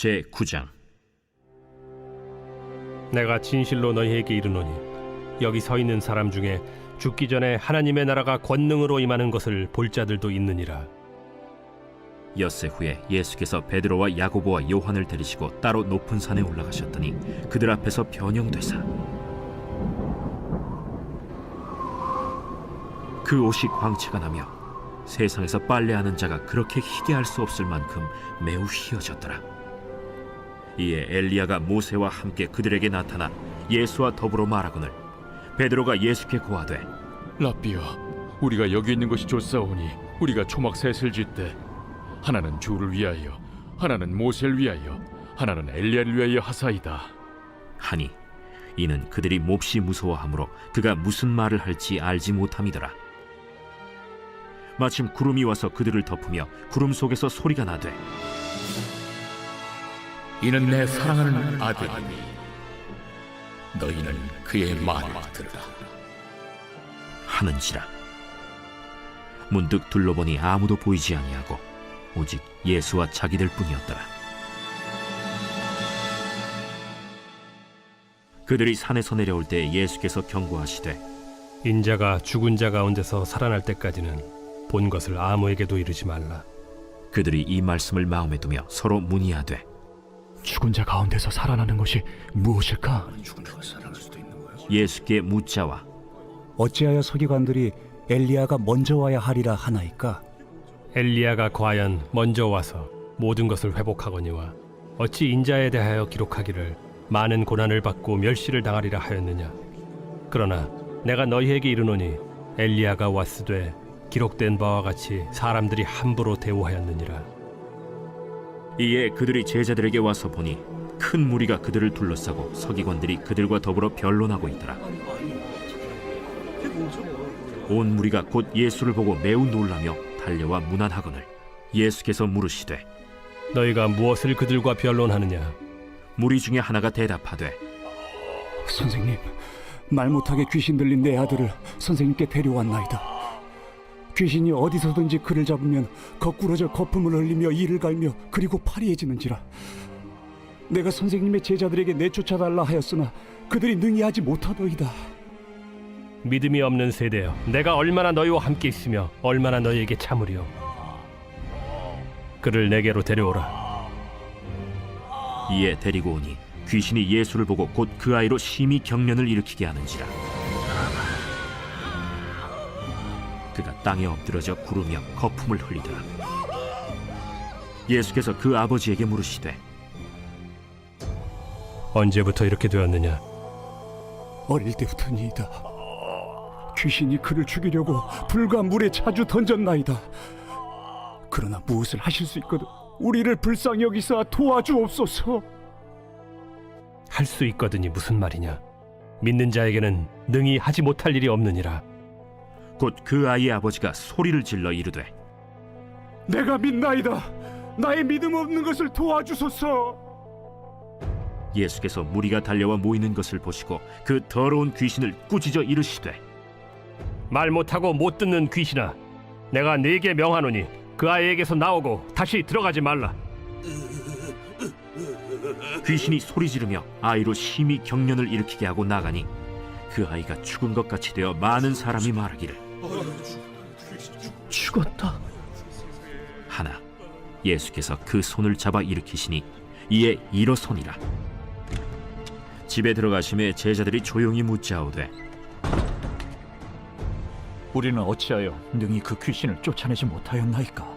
제9장. 내가 진실로 너희에게 이르노니 여기 서 있는 사람 중에 죽기 전에 하나님의 나라가 권능으로 임하는 것을 볼 자들도 있느니라. 엿새 후에 예수께서 베드로와 야고보와 요한을 데리시고 따로 높은 산에 올라가셨더니 그들 앞에서 변형되사 그 옷이 광채가 나며 세상에서 빨래하는 자가 그렇게 희게 할 수 없을 만큼 매우 희어졌더라. 이에 엘리야가 모세와 함께 그들에게 나타나 예수와 더불어 말하거늘 베드로가 예수께 고하되, 라삐여, 우리가 여기 있는 것이 좋사오니 우리가 초막 셋을 짓되 하나는 주를 위하여, 하나는 모세를 위하여, 하나는 엘리야를 위하여 하사이다 하니 이는 그들이 몹시 무서워하므로 그가 무슨 말을 할지 알지 못함이더라. 마침 구름이 와서 그들을 덮으며 구름 속에서 소리가 나되, 이는 내 사랑하는 아들이니 너희는 그의 말을 들으라 하는지라. 문득 둘러보니 아무도 보이지 아니하고 오직 예수와 자기들 뿐이었더라. 그들이 산에서 내려올 때 예수께서 경고하시되, 인자가 죽은 자 가운데서 살아날 때까지는 본 것을 아무에게도 이르지 말라. 그들이 이 말씀을 마음에 두며 서로 문의하되, 죽은 자 가운데서 살아나는 것이 무엇일까? 예수께 묻자와 어찌하여 서기관들이 엘리야가 먼저 와야 하리라 하나이까? 엘리야가 과연 먼저 와서 모든 것을 회복하거니와 어찌 인자에 대하여 기록하기를 많은 고난을 받고 멸시를 당하리라 하였느냐. 그러나 내가 너희에게 이르노니 엘리야가 왔으되 기록된 바와 같이 사람들이 함부로 대우하였느니라. 이에 그들이 제자들에게 와서 보니 큰 무리가 그들을 둘러싸고 서기관들이 그들과 더불어 변론하고 있더라. 온 무리가 곧 예수를 보고 매우 놀라며 달려와 문안하거늘 예수께서 물으시되, 너희가 무엇을 그들과 변론하느냐? 무리 중에 하나가 대답하되, 선생님, 말 못하게 귀신 들린 내 아들을 선생님께 데려왔나이다. 귀신이 어디서든지 그를 잡으면 거꾸러져 거품을 흘리며 이를 갈며 그리고 파리해지는지라. 내가 선생님의 제자들에게 내쫓아달라 하였으나 그들이 능히 하지 못하더이다. 믿음이 없는 세대여, 내가 얼마나 너희와 함께 있으며 얼마나 너희에게 참으리요. 그를 내게로 데려오라. 이에 데리고 오니 귀신이 예수를 보고 곧 그 아이로 심히 경련을 일으키게 하는지라. 그가 땅에 엎드러져 구르며 거품을 흘리더라. 예수께서 그 아버지에게 물으시되, 언제부터 이렇게 되었느냐? 어릴 때부터니이다. 귀신이 그를 죽이려고 불과 물에 자주 던졌나이다. 그러나 무엇을 하실 수 있거든 우리를 불쌍히 여기사 도와주옵소서. 할 수 있거든이 무슨 말이냐? 믿는 자에게는 능히 하지 못할 일이 없느니라. 곧 그 아이의 아버지가 소리를 질러 이르되, 내가 믿나이다. 나의 믿음 없는 것을 도와주소서. 예수께서 무리가 달려와 모이는 것을 보시고 그 더러운 귀신을 꾸짖어 이르시되, 말 못하고 못 듣는 귀신아, 내가 네게 명하노니 그 아이에게서 나오고 다시 들어가지 말라. 귀신이 소리 지르며 아이로 심히 경련을 일으키게 하고 나가니 그 아이가 죽은 것 같이 되어 많은 사람이 말하기를, 죽었다 하나 예수께서 그 손을 잡아 일으키시니 이에 일어서니라. 집에 들어가심에 제자들이 조용히 묻자오되, 우리는 어찌하여 능히 그 귀신을 쫓아내지 못하였나이까?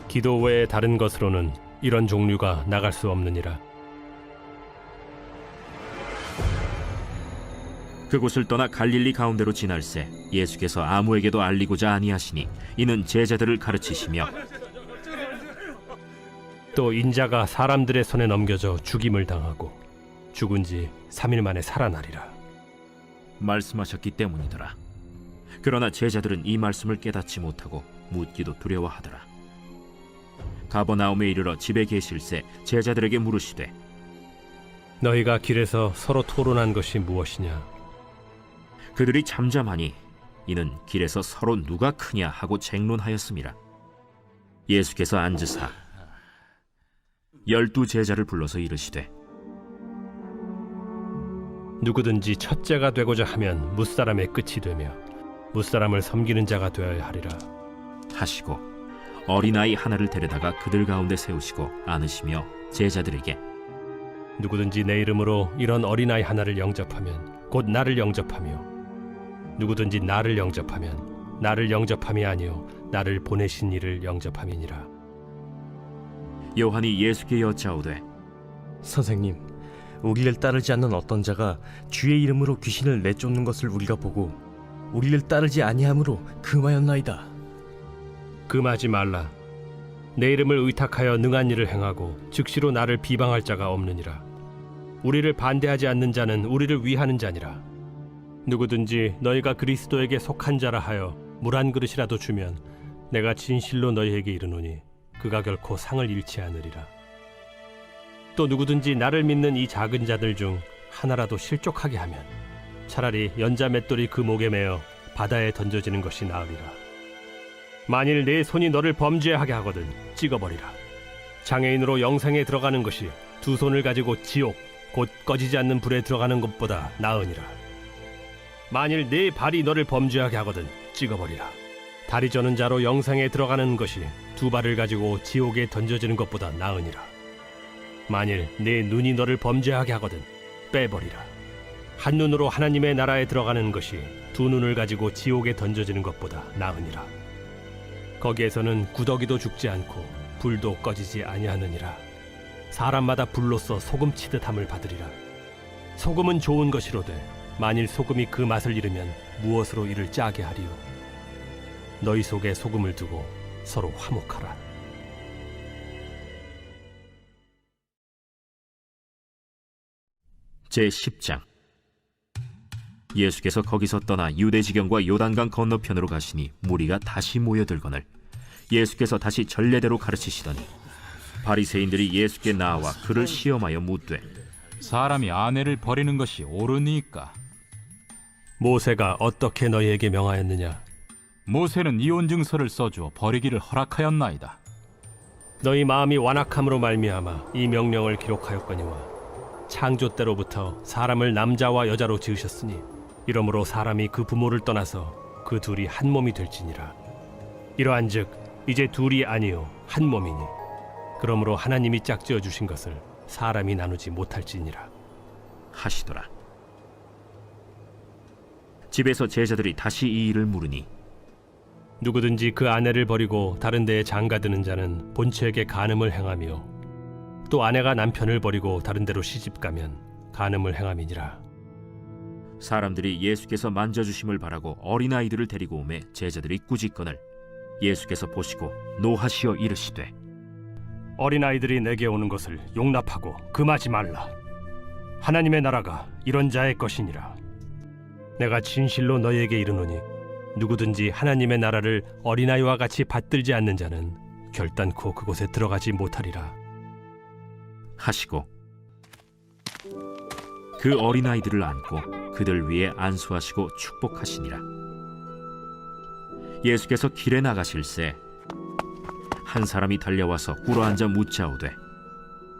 기도 외에 다른 것으로는 이런 종류가 나갈 수 없느니라. 그곳을 떠나 갈릴리 가운데로 지날새 예수께서 아무에게도 알리고자 아니하시니 이는 제자들을 가르치시며, 또 인자가 사람들의 손에 넘겨져 죽임을 당하고 죽은 지 3일 만에 살아나리라 말씀하셨기 때문이더라. 그러나 제자들은 이 말씀을 깨닫지 못하고 묻기도 두려워하더라. 가버나움에 이르러 집에 계실새 제자들에게 물으시되, 너희가 길에서 서로 토론한 것이 무엇이냐? 그들이 잠잠하니 이는 길에서 서로 누가 크냐 하고 쟁론하였음이라. 예수께서 앉으사 12 제자를 불러서 이르시되 누구든지 첫째가 되고자 하면 무사람의 끝이 되며 무사람을 섬기는 자가 되어야 하리라. 하시고 어린아이 하나를 데려다가 그들 가운데 세우시고 안으시며 제자들에게 누구든지 내 이름으로 이런 어린아이 하나를 영접하면 곧 나를 영접하며 누구든지 나를 영접하면 나를 영접함이 아니요 나를 보내신 이를 영접함이니라. 요한이 예수께 여짜오되 선생님, 우리를 따르지 않는 어떤 자가 주의 이름으로 귀신을 내쫓는 것을 우리가 보고 우리를 따르지 아니함으로 금하였나이다. 금하지 말라. 내 이름을 의탁하여 능한 일을 행하고 즉시로 나를 비방할 자가 없느니라. 우리를 반대하지 않는 자는 우리를 위하는 자니라. 누구든지 너희가 그리스도에게 속한 자라 하여 물 한 그릇이라도 주면 내가 진실로 너희에게 이르노니 그가 결코 상을 잃지 않으리라. 또 누구든지 나를 믿는 이 작은 자들 중 하나라도 실족하게 하면 차라리 연자 맷돌이 그 목에 매어 바다에 던져지는 것이 나으리라. 만일 내 손이 너를 범죄하게 하거든 찍어버리라. 장애인으로 영생에 들어가는 것이 두 손을 가지고 지옥 곧 꺼지지 않는 불에 들어가는 것보다 나으니라. 만일 내 발이 너를 범죄하게 하거든 찍어버리라. 다리 저는 자로 영생에 들어가는 것이 두 발을 가지고 지옥에 던져지는 것보다 나으니라. 만일 내 눈이 너를 범죄하게 하거든 빼버리라. 한 눈으로 하나님의 나라에 들어가는 것이 두 눈을 가지고 지옥에 던져지는 것보다 나으니라. 거기에서는 구더기도 죽지 않고 불도 꺼지지 아니하느니라. 사람마다 불로써 소금 치듯함을 받으리라. 소금은 좋은 것이로되 만일 소금이 그 맛을 잃으면 무엇으로 이를 짜게 하리요. 너희 속에 소금을 두고 서로 화목하라. 제10장. 예수께서 거기서 떠나 유대 지경과 요단강 건너편으로 가시니 무리가 다시 모여들거늘 예수께서 다시 전례대로 가르치시더니 바리새인들이 예수께 나와 그를 시험하여 묻되 사람이 아내를 버리는 것이 옳으니까? 모세가 어떻게 너희에게 명하였느냐? 모세는 이혼 증서를 써주어 버리기를 허락하였나이다. 너희 마음이 완악함으로 말미암아 이 명령을 기록하였거니와 창조 때로부터 사람을 남자와 여자로 지으셨으니 이러므로 사람이 그 부모를 떠나서 그 둘이 한 몸이 될지니라. 이러한즉 이제 둘이 아니요 한 몸이니 그러므로 하나님이 짝지어 주신 것을 사람이 나누지 못할지니라 하시더라. 집에서 제자들이 다시 이 일을 물으니 누구든지 그 아내를 버리고 다른 데에 장가드는 자는 본처에게 간음을 행하며 또 아내가 남편을 버리고 다른 데로 시집가면 간음을 행함이니라. 사람들이 예수께서 만져주심을 바라고 어린아이들을 데리고 오매 제자들이 꾸짖거늘 예수께서 보시고 노하시어 이르시되 어린아이들이 내게 오는 것을 용납하고 금하지 말라. 하나님의 나라가 이런 자의 것이니라. 내가 진실로 너희에게 이르노니 누구든지 하나님의 나라를 어린아이와 같이 받들지 않는 자는 결단코 그곳에 들어가지 못하리라 하시고 그 어린아이들을 안고 그들 위에 안수하시고 축복하시니라. 예수께서 길에 나가실새 한 사람이 달려와서 꿇어앉아 묻자오되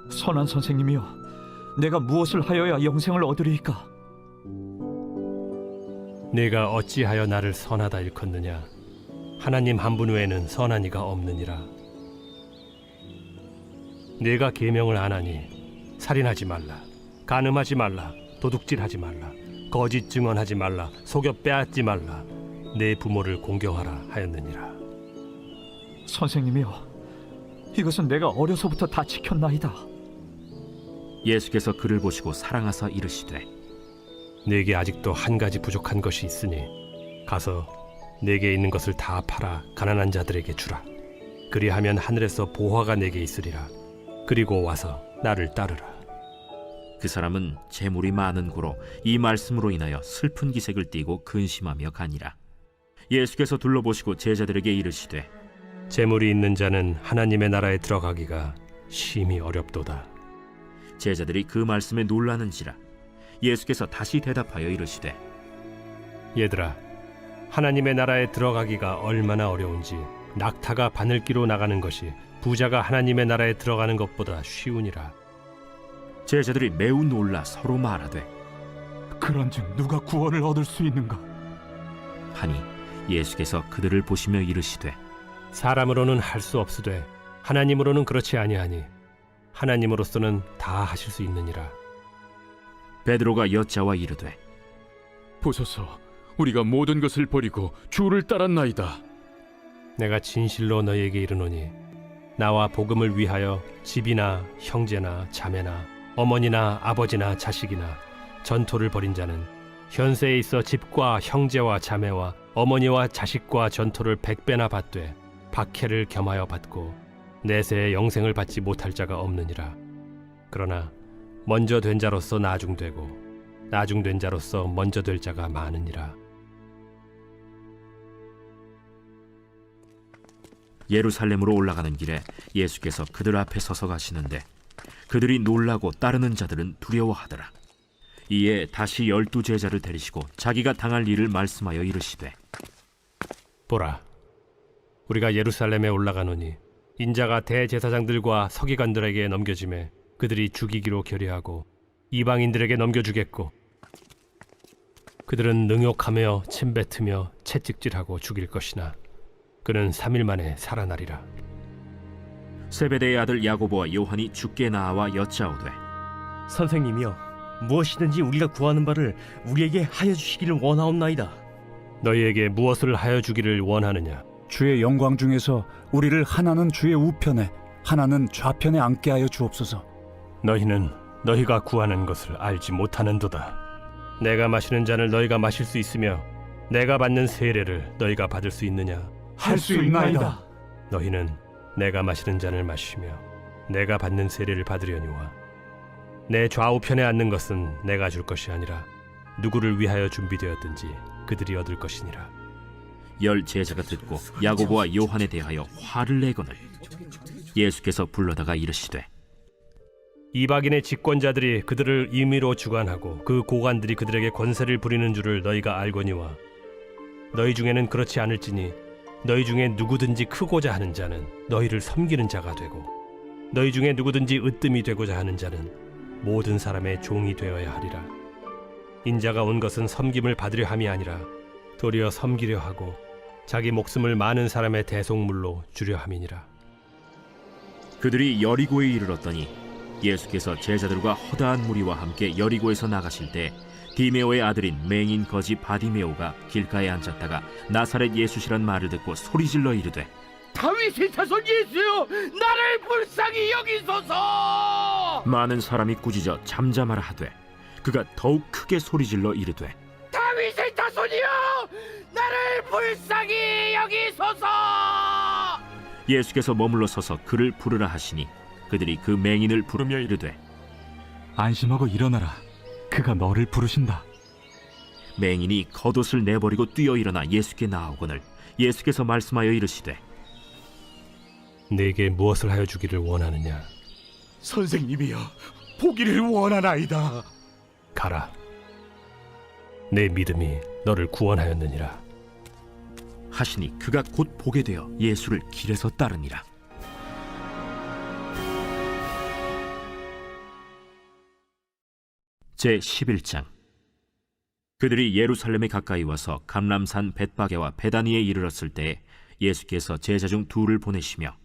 선한 선생님이여, 내가 무엇을 하여야 영생을 얻으리이까? 네가 어찌하여 나를 선하다 일컫느냐? 하나님 한 분 외에는 선한 이가 없느니라. 네가 계명을 안 하니 살인하지 말라, 간음하지 말라, 도둑질하지 말라, 거짓 증언하지 말라, 속여 빼앗지 말라, 내 부모를 공경하라 하였느니라. 선생님이여, 이것은 내가 어려서부터 다 지켰나이다. 예수께서 그를 보시고 사랑하사 이르시되 네게 아직도 한 가지 부족한 것이 있으니 가서 네게 있는 것을 다 팔아 가난한 자들에게 주라. 그리하면 하늘에서 보화가 네게 있으리라. 그리고 와서 나를 따르라. 그 사람은 재물이 많은 고로 이 말씀으로 인하여 슬픈 기색을 띠고 근심하며 가니라. 예수께서 둘러보시고 제자들에게 이르시되 재물이 있는 자는 하나님의 나라에 들어가기가 심히 어렵도다. 제자들이 그 말씀에 놀라는지라. 예수께서 다시 대답하여 이르시되 얘들아, 하나님의 나라에 들어가기가 얼마나 어려운지 낙타가 바늘기로 나가는 것이 부자가 하나님의 나라에 들어가는 것보다 쉬우니라. 제자들이 매우 놀라 서로 말하되 그런즉 누가 구원을 얻을 수 있는가? 하니 예수께서 그들을 보시며 이르시되 사람으로는 할 수 없으되 하나님으로는 그렇지 아니하니 하나님으로서는 다 하실 수 있느니라. 베드로가 여짜와 이르되 보소서, 우리가 모든 것을 버리고 주를 따랐나이다. 내가 진실로 너희에게 이르노니 나와 복음을 위하여 집이나 형제나 자매나 어머니나 아버지나 자식이나 전토를 벌인 자는 현세에 있어 집과 형제와 자매와 어머니와 자식과 전토를 100배나 받되 박해를 겸하여 받고 내세에 영생을 받지 못할 자가 없느니라. 그러나 먼저 된 자로서 나중되고 나중된 자로서 먼저 될 자가 많으니라. 예루살렘으로 올라가는 길에 예수께서 그들 앞에 서서 가시는데 그들이 놀라고 따르는 자들은 두려워하더라. 이에 다시 12 제자를 데리시고 자기가 당할 일을 말씀하여 이르시되 보라, 우리가 예루살렘에 올라가노니 인자가 대제사장들과 서기관들에게 넘겨지매 그들이 죽이기로 결의하고 이방인들에게 넘겨주겠고 그들은 능욕하며 침뱉으며 채찍질하고 죽일 것이나 그는 3일 만에 살아나리라. 세베대의 아들 야고보와 요한이 주께 나와 여짜오되 선생님이여, 무엇이든지 우리가 구하는 바를 우리에게 하여 주시기를 원하옵나이다. 너희에게 무엇을 하여 주기를 원하느냐? 주의 영광 중에서 우리를 하나는 주의 우편에 하나는 좌편에 앉게 하여 주옵소서. 너희는 너희가 구하는 것을 알지 못하는도다. 내가 마시는 잔을 너희가 마실 수 있으며 내가 받는 세례를 너희가 받을 수 있느냐? 할 수 있나이다. 너희는 내가 마시는 잔을 마시며 내가 받는 세례를 받으려니와 내 좌우편에 앉는 것은 내가 줄 것이 아니라 누구를 위하여 준비되었든지 그들이 얻을 것이니라. 10 제자가 듣고 야고보와 요한에 대하여 화를 내거늘 예수께서 불러다가 이르시되 이방인의 집권자들이 그들을 임의로 주관하고 그 고관들이 그들에게 권세를 부리는 줄을 너희가 알거니와 너희 중에는 그렇지 않을지니 너희 중에 누구든지 크고자 하는 자는 너희를 섬기는 자가 되고 너희 중에 누구든지 으뜸이 되고자 하는 자는 모든 사람의 종이 되어야 하리라. 인자가 온 것은 섬김을 받으려 함이 아니라 도리어 섬기려 하고 자기 목숨을 많은 사람의 대속물로 주려 함이니라. 그들이 여리고에 이르렀더니 예수께서 제자들과 허다한 무리와 함께 여리고에서 나가실 때 디메오의 아들인 맹인 거지 바디메오가 길가에 앉았다가 나사렛 예수시란 말을 듣고 소리질러 이르되 다윗의 자손 예수여, 나를 불쌍히 여기소서. 많은 사람이 꾸짖어 잠잠하라 하되 그가 더욱 크게 소리질러 이르되 다윗의 자손이여, 나를 불쌍히 여기소서. 예수께서 머물러 서서 그를 부르라 하시니 그들이 그 맹인을 부르며 이르되 안심하고 일어나라. 그가 너를 부르신다. 맹인이 겉옷을 내버리고 뛰어 일어나 예수께 나오거늘 예수께서 말씀하여 이르시되 내게 무엇을 하여 주기를 원하느냐? 선생님이여, 보기를 원하나이다. 가라. 내 믿음이 너를 구원하였느니라. 하시니 그가 곧 보게 되어 예수를 길에서 따르니라. 제 11장. 그들이 예루살렘에 가까이 와서 감람산 벳바게와 베다니에 이르렀을 때 예수께서 제자 중 2를 보내시며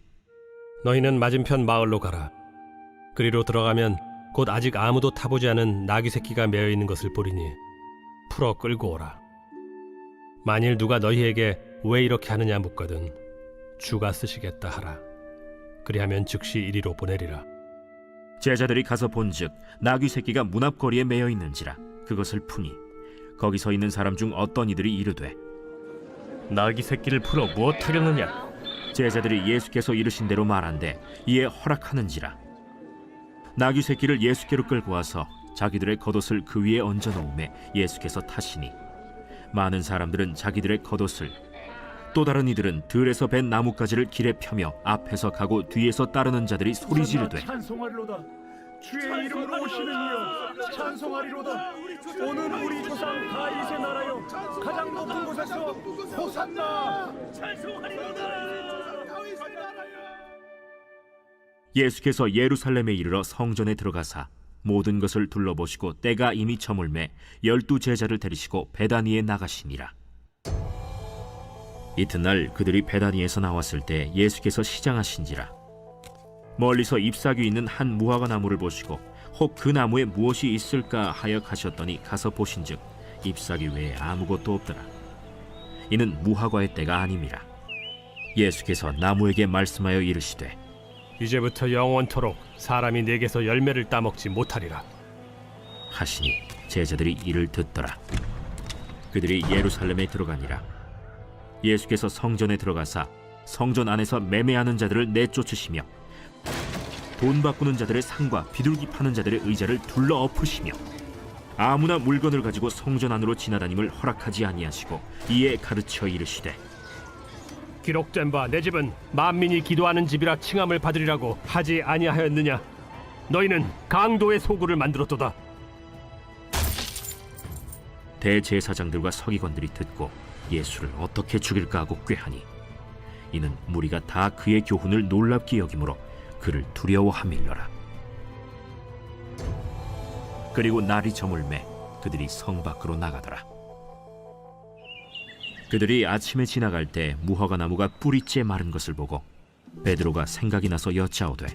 너희는 맞은편 마을로 가라. 그리로 들어가면 곧 아직 아무도 타보지 않은 나귀 새끼가 매어 있는 것을 보리니 풀어 끌고 오라. 만일 누가 너희에게 왜 이렇게 하느냐 묻거든 주가 쓰시겠다 하라. 그리하면 즉시 이리로 보내리라. 제자들이 가서 본즉 나귀 새끼가 문 앞거리에 매여 있는지라 그것을 푸니 거기 서 있는 사람 중 어떤 이들이 이르되 나귀 새끼를 풀어 무엇하려느냐? 제자들이 예수께서 이르신 대로 말한대 이에 허락하는지라. 나귀 새끼를 예수께로 끌고 와서 자기들의 겉옷을 그 위에 얹어 놓음에 예수께서 타시니 많은 사람들은 자기들의 겉옷을 또 다른 이들은 들에서 벤 나뭇가지를 길에 펴며 앞에서 가고 뒤에서 따르는 자들이 소리 지르되 찬송하리로다. 주의 이름으로 오시는 이여 찬송하리로다. 오늘 우리 조상 다윗의 나라여 가장 높은 곳에서 호산나. 예수께서 예루살렘에 이르러 성전에 들어가사 모든 것을 둘러보시고 때가 이미 저물매 12 제자를 데리시고 베다니에 나가시니라. 이튿날 그들이 베다니에서 나왔을 때 예수께서 시장하신지라. 멀리서 잎사귀 있는 한 무화과 나무를 보시고 혹 그 나무에 무엇이 있을까 하여 가셨더니 가서 보신즉 잎사귀 외에 아무것도 없더라. 이는 무화과의 때가 아님이라. 예수께서 나무에게 말씀하여 이르시되 이제부터 영원토록 사람이 내게서 열매를 따먹지 못하리라 하시니 제자들이 이를 듣더라. 그들이 예루살렘에 들어가니라. 예수께서 성전에 들어가사 성전 안에서 매매하는 자들을 내쫓으시며 돈 바꾸는 자들의 상과 비둘기 파는 자들의 의자를 둘러 엎으시며 아무나 물건을 가지고 성전 안으로 지나다님을 허락하지 아니하시고 이에 가르쳐 이르시되 기록된 바 내 집은 만민이 기도하는 집이라 칭함을 받으리라고 하지 아니하였느냐. 너희는 강도의 소굴을 만들었도다. 대제사장들과 서기관들이 듣고 예수를 어떻게 죽일까 하고 꾀하니 이는 무리가 다 그의 교훈을 놀랍게 여기므로 그를 두려워함일러라. 그리고 날이 저물매 그들이 성 밖으로 나가더라. 그들이 아침에 지나갈 때 무화과 나무가 뿌리째 마른 것을 보고 베드로가 생각이 나서 여짜오되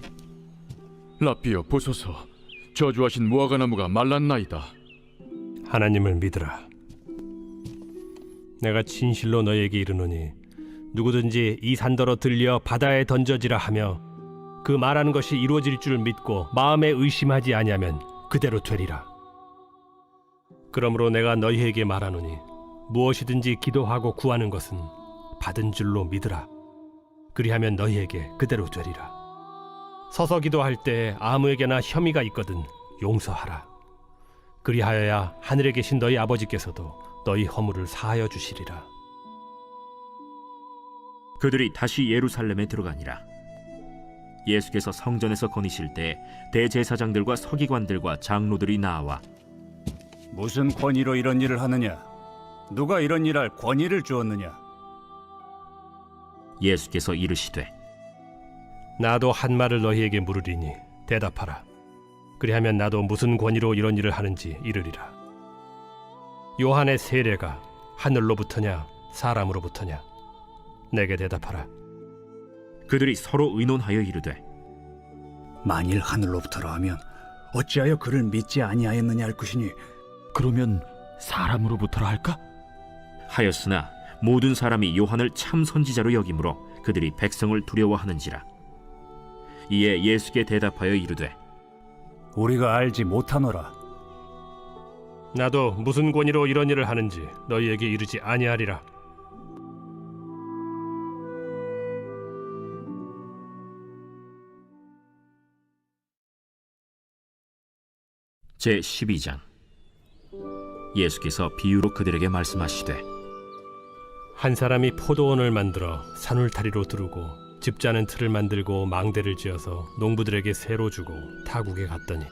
라삐여 보소서, 저주하신 무화과 나무가 말랐나이다. 하나님을 믿으라. 내가 진실로 너에게 이르노니 누구든지 이 산더러 들려 바다에 던져지라 하며 그 말하는 것이 이루어질 줄 믿고 마음에 의심하지 아니하면 그대로 되리라. 그러므로 내가 너희에게 말하노니 무엇이든지 기도하고 구하는 것은 받은 줄로 믿으라. 그리하면 너희에게 그대로 되리라. 서서 기도할 때 아무에게나 혐의가 있거든 용서하라. 그리하여야 하늘에 계신 너희 아버지께서도 너희 허물을 사하여 주시리라. 그들이 다시 예루살렘에 들어가니라. 예수께서 성전에서 거니실 때 대제사장들과 서기관들과 장로들이 나와 무슨 권위로 이런 일을 하느냐? 누가 이런 일할 권위를 주었느냐? 예수께서 이르시되 나도 한 말을 너희에게 물으리니 대답하라. 그리하면 나도 무슨 권위로 이런 일을 하는지 이르리라. 요한의 세례가 하늘로부터냐 사람으로부터냐? 내게 대답하라. 그들이 서로 의논하여 이르되 만일 하늘로부터라 하면 어찌하여 그를 믿지 아니하였느냐 할 것이니 그러면 사람으로부터라 할까? 하였으나 모든 사람이 요한을 참 선지자로 여기므로 그들이 백성을 두려워하는지라. 이에 예수께 대답하여 이르되 우리가 알지 못하노라. 나도 무슨 권위로 이런 일을 하는지 너희에게 이르지 아니하리라. 제12장. 예수께서 비유로 그들에게 말씀하시되 한 사람이 포도원을 만들어 산울타리로 두르고 집자는 틀을 만들고 망대를 지어서 농부들에게 새로 주고 타국에 갔더니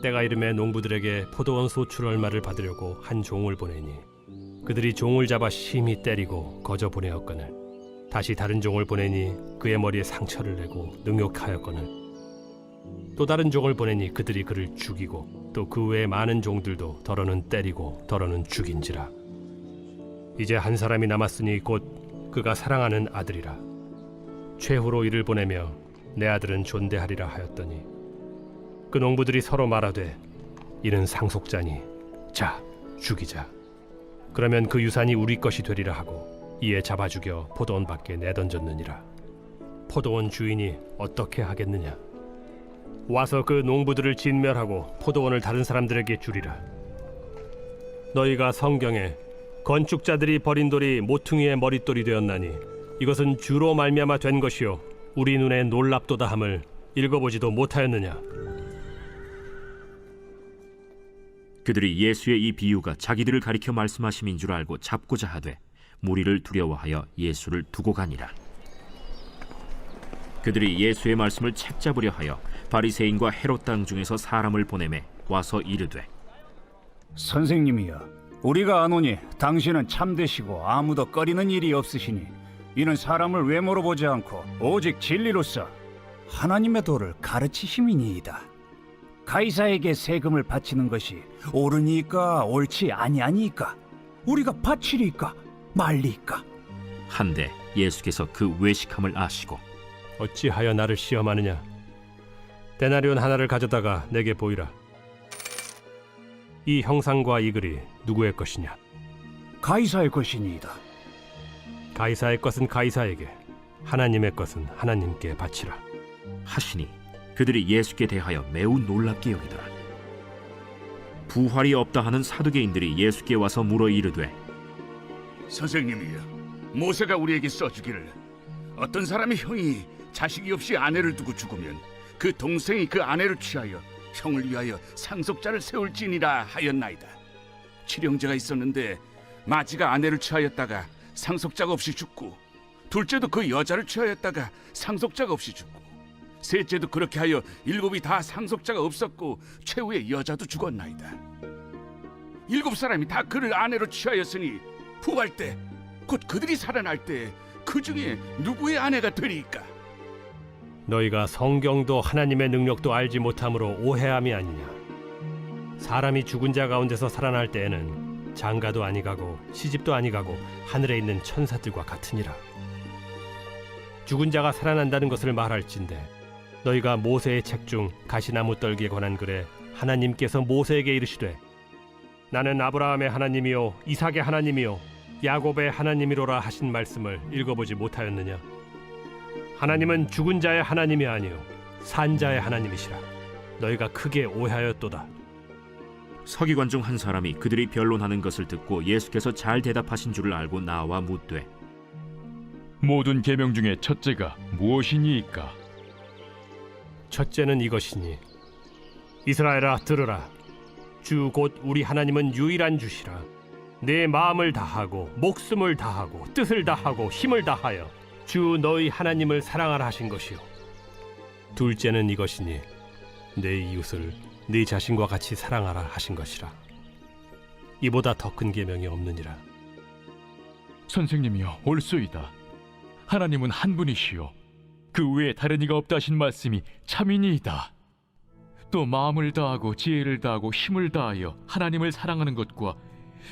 때가 이름에 농부들에게 포도원 소출 얼마를 받으려고 한 종을 보내니 그들이 종을 잡아 심히 때리고 거저 보내었거늘 다시 다른 종을 보내니 그의 머리에 상처를 내고 능욕하였거늘 또 다른 종을 보내니 그들이 그를 죽이고 또 그 외에 많은 종들도 더러는 때리고 더러는 죽인지라. 이제 한 사람이 남았으니 곧 그가 사랑하는 아들이라. 최후로 이를 보내며 내 아들은 존대하리라 하였더니 그 농부들이 서로 말하되 이는 상속자니 자 죽이자. 그러면 그 유산이 우리 것이 되리라 하고 이에 잡아 죽여 포도원 밖에 내던졌느니라. 포도원 주인이 어떻게 하겠느냐? 와서 그 농부들을 진멸하고 포도원을 다른 사람들에게 주리라. 너희가 성경에 건축자들이 버린 돌이 모퉁이의 머릿돌이 되었나니 이것은 주로 말미암아 된 것이요 우리 눈에 놀랍도다 함을 읽어보지도 못하였느냐? 그들이 예수의 이 비유가 자기들을 가리켜 말씀하심인 줄 알고 잡고자 하되 무리를 두려워하여 예수를 두고 가니라. 그들이 예수의 말씀을 책잡으려 하여 바리새인과 헤롯 땅 중에서 사람을 보내매 와서 이르되 선생님이여, 우리가 아노니 당신은 참되시고 아무도 꺼리는 일이 없으시니 이는 사람을 외모로 보지 않고 오직 진리로서 하나님의 도를 가르치심이니이다. 가이사에게 세금을 바치는 것이 옳으니까 옳지 아니하니까 우리가 바치리까 말리까. 한데 예수께서 그 외식함을 아시고 어찌하여 나를 시험하느냐? 데나리온 하나를 가져다가 내게 보이라. 이 형상과 이 글이 누구의 것이냐? 가이사의 것이니이다. 가이사의 것은 가이사에게, 하나님의 것은 하나님께 바치라. 하시니 그들이 예수께 대하여 매우 놀랍게 여기더라. 부활이 없다 하는 사두개인들이 예수께 와서 물어 이르되 선생님이여, 모세가 우리에게 써주기를 어떤 사람의 형이 자식이 없이 아내를 두고 죽으면 그 동생이 그 아내를 취하여 형을 위하여 상속자를 세울지니라 하였나이다. 칠형제가 있었는데 마지가 아내를 취하였다가 상속자가 없이 죽고, 둘째도 그 여자를 취하였다가 상속자가 없이 죽고, 셋째도 그렇게 하여 일곱이 다 상속자가 없었고 최후의 여자도 죽었나이다. 일곱 사람이 다 그를 아내로 취하였으니 부활 때 곧 그들이 살아날 때 그 중에 누구의 아내가 되리까? 너희가 성경도 하나님의 능력도 알지 못함으로 오해함이 아니냐? 사람이 죽은 자 가운데서 살아날 때에는 장가도 아니가고 시집도 아니가고 하늘에 있는 천사들과 같으니라. 죽은 자가 살아난다는 것을 말할진대 너희가 모세의 책 중 가시나무 떨기에 관한 글에 하나님께서 모세에게 이르시되 나는 아브라함의 하나님이요 이삭의 하나님이요 야곱의 하나님이로라 하신 말씀을 읽어보지 못하였느냐? 하나님은 죽은 자의 하나님이 아니요 산 자의 하나님이시라. 너희가 크게 오해하였도다. 서기관 중 한 사람이 그들이 변론하는 것을 듣고 예수께서 잘 대답하신 줄을 알고 나와 묻되 모든 계명 중에 첫째가 무엇이니이까? 첫째는 이것이니 이스라엘아 들으라. 주 곧 우리 하나님은 유일한 주시라. 내 마음을 다하고 목숨을 다하고 뜻을 다하고 힘을 다하여 주 너희 하나님을 사랑하라 하신 것이요. 둘째는 이것이니 내 이웃을 네 자신과 같이 사랑하라 하신 것이라. 이보다 더 큰 계명이 없느니라. 선생님이여 옳소이다. 하나님은 한 분이시요 그 외에 다른 이가 없다 하신 말씀이 참이니이다. 또 마음을 다하고 지혜를 다하고 힘을 다하여 하나님을 사랑하는 것과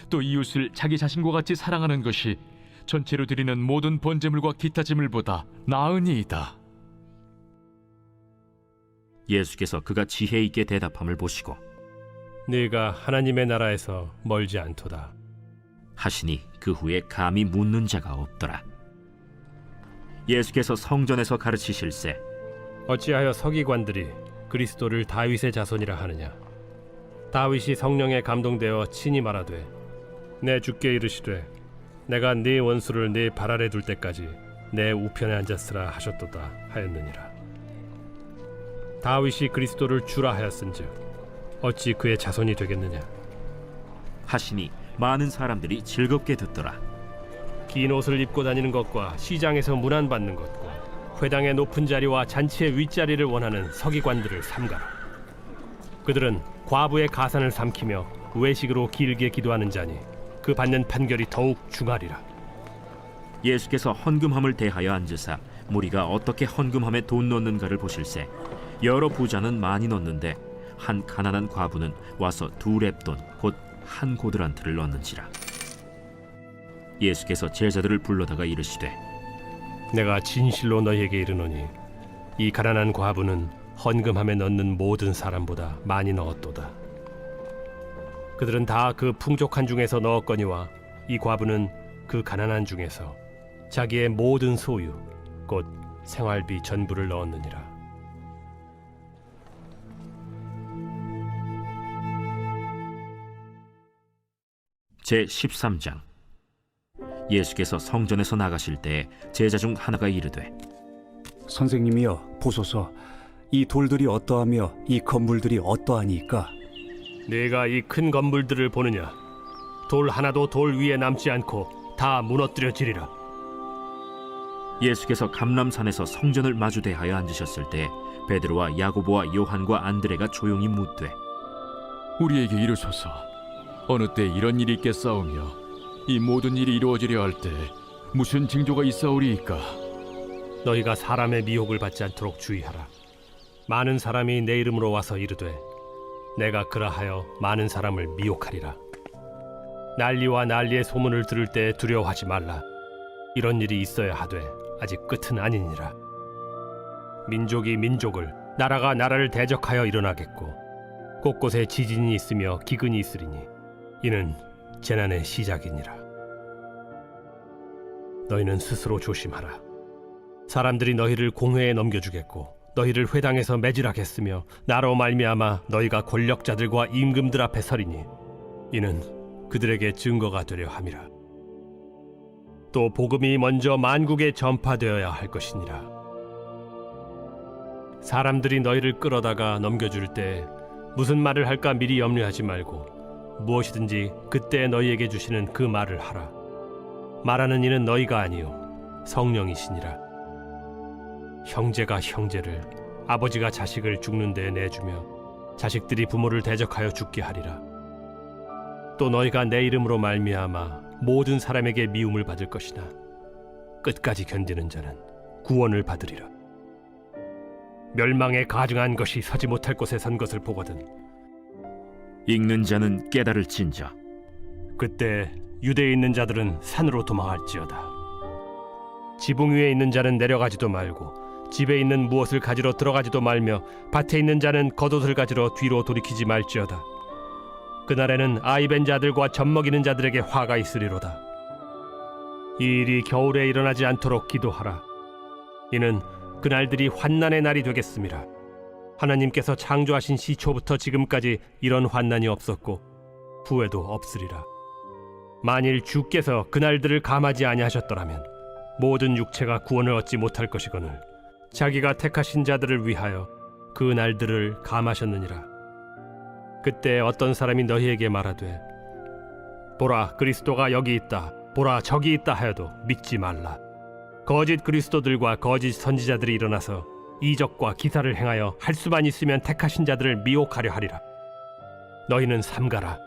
또 이웃을 자기 자신과 같이 사랑하는 것이 전체로 드리는 모든 번제물과 기타 제물보다 나으니이다. 예수께서 그가 지혜 있게 대답함을 보시고 네가 하나님의 나라에서 멀지 않도다 하시니 그 후에 감히 묻는 자가 없더라. 예수께서 성전에서 가르치실세 어찌하여 서기관들이 그리스도를 다윗의 자손이라 하느냐? 다윗이 성령에 감동되어 친히 말하되 내 주께 이르시되 내가 네 원수를 네 발 아래 둘 때까지 내 우편에 앉았으라 하셨도다 하였느니라. 다윗이 그리스도를 주라 하였은즉 어찌 그의 자손이 되겠느냐? 하시니 많은 사람들이 즐겁게 듣더라. 긴 옷을 입고 다니는 것과 시장에서 문안받는 것과 회당의 높은 자리와 잔치의 윗자리를 원하는 서기관들을 삼가라. 그들은 과부의 가산을 삼키며 외식으로 길게 기도하는 자니 그 받는 판결이 더욱 중하리라. 예수께서 헌금함을 대하여 앉으사 무리가 어떻게 헌금함에 돈 넣는가를 보실세 여러 부자는 많이 넣는데 한 가난한 과부는 와서 2렙돈 곧 한 고드란트를 넣는지라. 예수께서 제자들을 불러다가 이르시되 내가 진실로 너희에게 이르노니 이 가난한 과부는 헌금함에 넣는 모든 사람보다 많이 넣었도다. 그들은 다 그 풍족한 중에서 넣었거니와 이 과부는 그 가난한 중에서 자기의 모든 소유 곧 생활비 전부를 넣었느니라. 제13장 예수께서 성전에서 나가실 때에 제자 중 하나가 이르되 선생님이여 보소서, 이 돌들이 어떠하며 이 건물들이 어떠하니까? 네가 이 큰 건물들을 보느냐? 돌 하나도 돌 위에 남지 않고 다 무너뜨려지리라. 예수께서 감람산에서 성전을 마주대하여 앉으셨을 때 베드로와 야고보와 요한과 안드레가 조용히 묻되 우리에게 이르소서 어느 때 이런 일이 있겠사오며 이 모든 일이 이루어지려 할 때 무슨 징조가 있사오리이까? 너희가 사람의 미혹을 받지 않도록 주의하라. 많은 사람이 내 이름으로 와서 이르되 내가 그라하여 많은 사람을 미혹하리라. 난리와 난리의 소문을 들을 때 두려워하지 말라. 이런 일이 있어야 하되 아직 끝은 아니니라. 민족이 민족을, 나라가 나라를 대적하여 일어나겠고 곳곳에 지진이 있으며 기근이 있으리니 이는 재난의 시작이니라. 너희는 스스로 조심하라. 사람들이 너희를 공회에 넘겨주겠고 너희를 회당에서 매질하겠으며 나로 말미암아 너희가 권력자들과 임금들 앞에 서리니 이는 그들에게 증거가 되려 함이라. 또 복음이 먼저 만국에 전파되어야 할 것이니라. 사람들이 너희를 끌어다가 넘겨줄 때 무슨 말을 할까 미리 염려하지 말고 무엇이든지 그때 너희에게 주시는 그 말을 하라. 말하는 이는 너희가 아니요 성령이시니라. 형제가 형제를, 아버지가 자식을 죽는 데에 내주며 자식들이 부모를 대적하여 죽게 하리라. 또 너희가 내 이름으로 말미암아 모든 사람에게 미움을 받을 것이나 끝까지 견디는 자는 구원을 받으리라. 멸망에 가증한 것이 서지 못할 곳에 선 것을 보거든 읽는 자는 깨달을진저. 그때 유대에 있는 자들은 산으로 도망할지어다. 지붕 위에 있는 자는 내려가지도 말고 집에 있는 무엇을 가지러 들어가지도 말며 밭에 있는 자는 겉옷을 가지러 뒤로 돌이키지 말지어다. 그날에는 아이벤 자들과 젖먹이는 자들에게 화가 있으리로다. 이 일이 겨울에 일어나지 않도록 기도하라. 이는 그날들이 환난의 날이 되겠음이라. 하나님께서 창조하신 시초부터 지금까지 이런 환난이 없었고 후에도 없으리라. 만일 주께서 그날들을 감하지 아니하셨더라면 모든 육체가 구원을 얻지 못할 것이거늘 자기가 택하신 자들을 위하여 그 날들을 감하셨느니라. 그때 어떤 사람이 너희에게 말하되 보라 그리스도가 여기 있다, 보라 저기 있다 하여도 믿지 말라. 거짓 그리스도들과 거짓 선지자들이 일어나서 이적과 기사를 행하여 할 수만 있으면 택하신 자들을 미혹하려 하리라. 너희는 삼가라.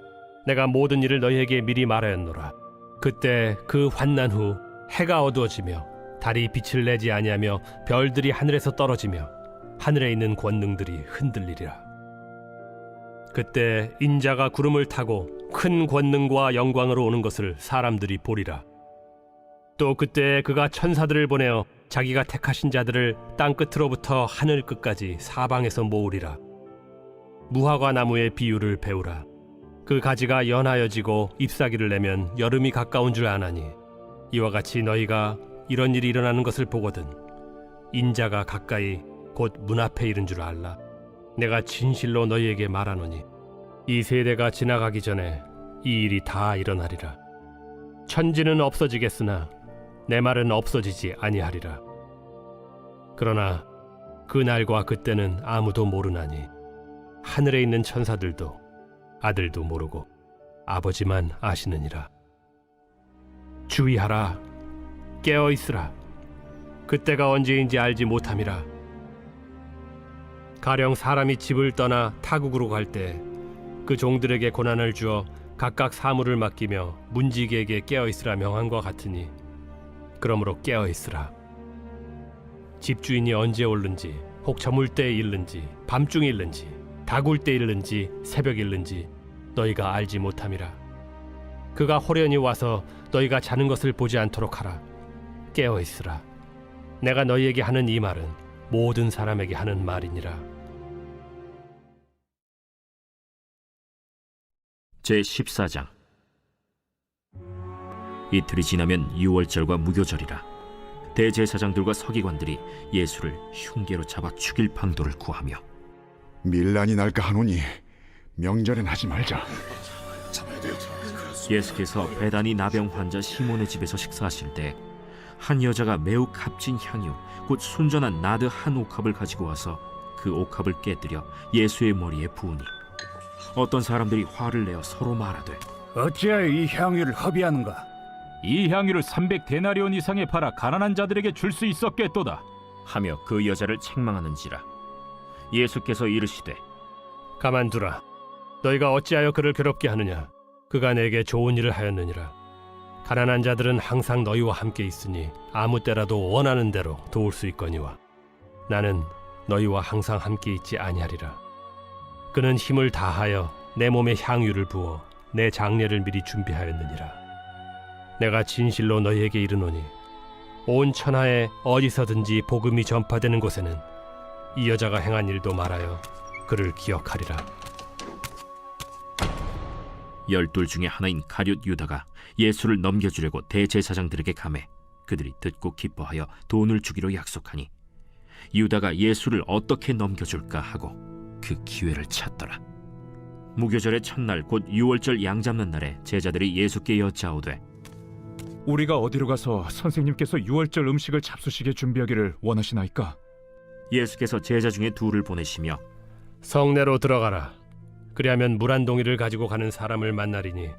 내가 모든 일을 너희에게 미리 말하였노라. 그때 그 환난 후 해가 어두워지며 달이 빛을 내지 아니하며 별들이 하늘에서 떨어지며 하늘에 있는 권능들이 흔들리리라. 그때 인자가 구름을 타고 큰 권능과 영광으로 오는 것을 사람들이 보리라. 또 그때 그가 천사들을 보내어 자기가 택하신 자들을 땅 끝으로부터 하늘 끝까지 사방에서 모으리라. 무화과 나무의 비유를 배우라. 그 가지가 연하여지고 잎사귀를 내면 여름이 가까운 줄 아나니 이와 같이 너희가 이런 일이 일어나는 것을 보거든 인자가 가까이 곧 문 앞에 이른 줄 알라. 내가 진실로 너희에게 말하노니 이 세대가 지나가기 전에 이 일이 다 일어나리라. 천지는 없어지겠으나 내 말은 없어지지 아니하리라. 그러나 그 날과 그때는 아무도 모르나니 하늘에 있는 천사들도 아들도 모르고 아버지만 아시느니라. 주의하라. 깨어 있으라. 그때가 언제인지 알지 못함이라. 가령 사람이 집을 떠나 타국으로 갈 때 그 종들에게 고난을 주어 각각 사물을 맡기며 문지기에게 깨어 있으라 명한과 같으니 그러므로 깨어 있으라. 집주인이 언제 올는지 혹 저물 때에 일는지 밤중에 일는지 다굴 때 일는지 새벽 일는지 너희가 알지 못함이라. 그가 호련히 와서 너희가 자는 것을 보지 않도록 하라. 깨어 있으라. 내가 너희에게 하는 이 말은 모든 사람에게 하는 말이니라. 제14장. 이틀이 지나면 유월절과 무교절이라. 대제사장들과 서기관들이 예수를 흉계로 잡아 죽일 방도를 구하며 밀란이 날까 하노니 명절엔 하지 말자. 예수께서 베다니 나병 환자 시몬의 집에서 식사하실 때 한 여자가 매우 값진 향유 곧 순전한 나드 한 옥합을 가지고 와서 그 옥합을 깨뜨려 예수의 머리에 부으니 어떤 사람들이 화를 내어 서로 말하되 어찌하여 이 향유를 허비하는가? 이 향유를 300데나리온 이상에 팔아 가난한 자들에게 줄 수 있었겠도다 하며 그 여자를 책망하는지라. 예수께서 이르시되 가만두라. 너희가 어찌하여 그를 괴롭게 하느냐? 그가 내게 좋은 일을 하였느니라. 가난한 자들은 항상 너희와 함께 있으니 아무 때라도 원하는 대로 도울 수 있거니와 나는 너희와 항상 함께 있지 아니하리라. 그는 힘을 다하여 내 몸에 향유를 부어 내 장례를 미리 준비하였느니라. 내가 진실로 너희에게 이르노니 온 천하에 어디서든지 복음이 전파되는 곳에는 이 여자가 행한 일도 말하여 그를 기억하리라. 12 중에 하나인 가룟 유다가 예수를 넘겨주려고 대제사장들에게 감해 그들이 듣고 기뻐하여 돈을 주기로 약속하니 유다가 예수를 어떻게 넘겨줄까 하고 그 기회를 찾더라. 무교절의 첫날 곧 유월절 양 잡는 날에 제자들이 예수께 여짜오되 우리가 어디로 가서 선생님께서 유월절 음식을 잡수시게 준비하기를 원하시나이까? 예수께서 제자 중에 둘을 보내시며 성내로 들어가라. 그리하면 물 한 동이를 가지고 가는 사람을 만나리니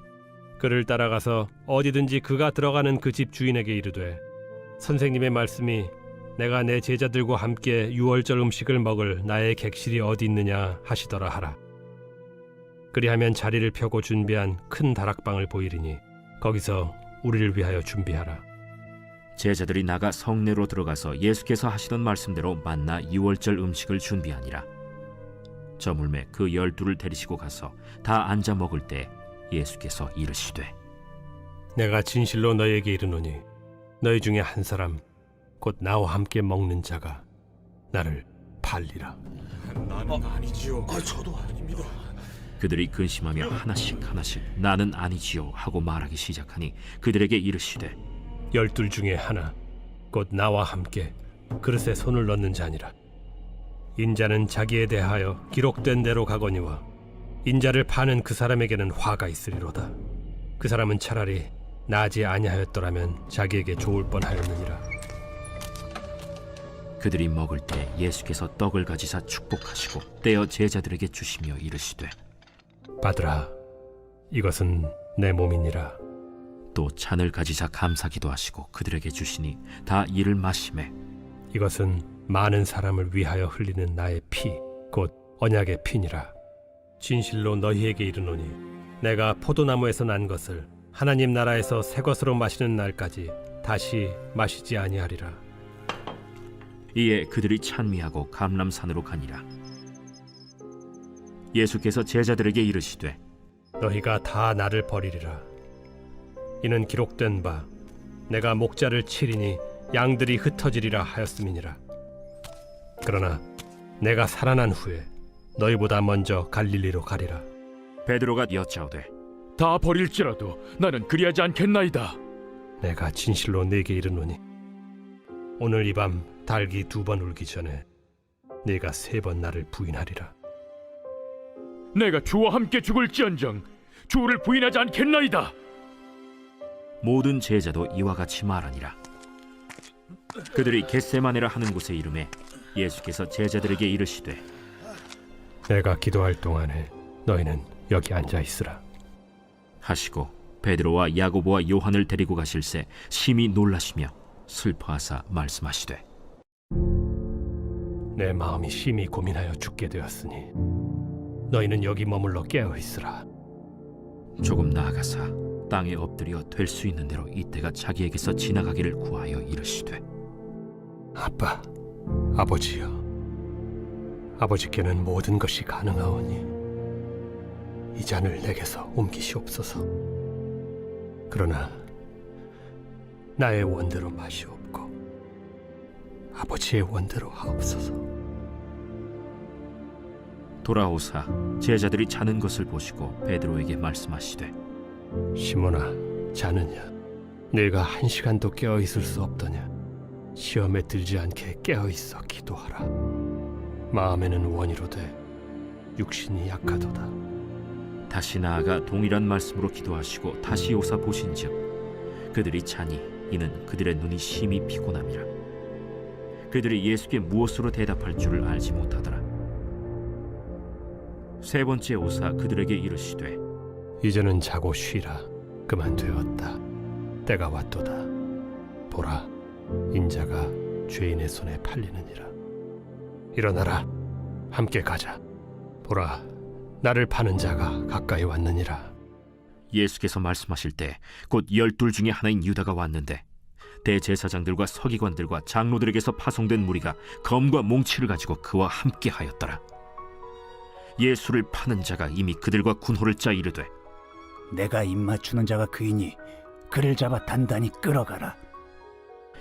그를 따라가서 어디든지 그가 들어가는 그 집 주인에게 이르되 선생님의 말씀이 내가 내 제자들과 함께 유월절 음식을 먹을 나의 객실이 어디 있느냐 하시더라 하라. 그리하면 자리를 펴고 준비한 큰 다락방을 보이리니 거기서 우리를 위하여 준비하라. 제자들이 나가 성내로 들어가서 예수께서 하시던 말씀대로 만나 유월절 음식을 준비하니라. 저물매 그 12를 데리시고 가서 다 앉아 먹을 때 예수께서 이르시되 내가 진실로 너희에게 이르노니 너희 중에 한 사람 곧 나와 함께 먹는 자가 나를 팔리라. 그들이 근심하며 하나씩 나는 아니지요 하고 말하기 시작하니 그들에게 이르시되 12 중에 하나 곧 나와 함께 그릇에 손을 넣는 자니라. 인자는 자기에 대하여 기록된 대로 가거니와 인자를 파는 그 사람에게는 화가 있으리로다. 그 사람은 차라리 나지 아니하였더라면 자기에게 좋을 뻔하였느니라. 그들이 먹을 때 예수께서 떡을 가지사 축복하시고 떼어 제자들에게 주시며 이르시되 받으라. 이것은 내 몸이니라. 또 잔을 가지사 감사기도 하시고 그들에게 주시니 다 이를 마시매 이것은 많은 사람을 위하여 흘리는 나의 피, 곧 언약의 피니라. 진실로 너희에게 이르노니 내가 포도나무에서 난 것을 하나님 나라에서 새 것으로 마시는 날까지 다시 마시지 아니하리라. 이에 그들이 찬미하고 감람산으로 가니라. 예수께서 제자들에게 이르시되 너희가 다 나를 버리리라. 이는 기록된 바 내가 목자를 치리니 양들이 흩어지리라 하였음이니라. 그러나 내가 살아난 후에 너희보다 먼저 갈릴리로 가리라. 베드로가 여짜오되 다 버릴지라도 나는 그리하지 않겠나이다. 내가 진실로 네게 이르노니 오늘 이 밤 닭이 2번 울기 전에 네가 3번 나를 부인하리라. 내가 주와 함께 죽을지언정 주를 부인하지 않겠나이다. 모든 제자도 이와 같이 말하니라. 그들이 겟세마네라 하는 곳에 이르매 예수께서 제자들에게 이르시되 내가 기도할 동안에 너희는 여기 앉아 있으라 하시고 베드로와 야고보와 요한을 데리고 가실새 심히 놀라시며 슬퍼하사 말씀하시되 내 마음이 심히 고민하여 죽게 되었으니 너희는 여기 머물러 깨어 있으라. 조금 나아가사 땅에 엎드려 될 수 있는 대로 이때가 자기에게서 지나가기를 구하여 이르시되 아빠, 아버지여, 아버지께는 모든 것이 가능하오니 이 잔을 내게서 옮기시옵소서. 그러나 나의 원대로 마시옵고 아버지의 원대로 하옵소서. 돌아오사 제자들이 자는 것을 보시고 베드로에게 말씀하시되 시몬아, 자느냐? 네가 1시간도 깨어 있을 수 없더냐? 시험에 들지 않게 깨어 있어 기도하라. 마음에는 원이로되 육신이 약하도다. 다시 나아가 동일한 말씀으로 기도하시고 다시 오사 보신즉 그들이 자니 이는 그들의 눈이 심히 피곤함이라. 그들이 예수께 무엇으로 대답할 줄을 알지 못하더라. 3번째 오사 그들에게 이르시되 이제는 자고 쉬라. 그만 되었다. 때가 왔도다. 보라, 인자가 죄인의 손에 팔리느니라. 일어나라, 함께 가자. 보라, 나를 파는 자가 가까이 왔느니라. 예수께서 말씀하실 때 곧 12 중에 하나인 유다가 왔는데 대제사장들과 서기관들과 장로들에게서 파송된 무리가 검과 몽치를 가지고 그와 함께 하였더라. 예수를 파는 자가 이미 그들과 군호를 짜 이르되 내가 입맞추는 자가 그이니 그를 잡아 단단히 끌어가라.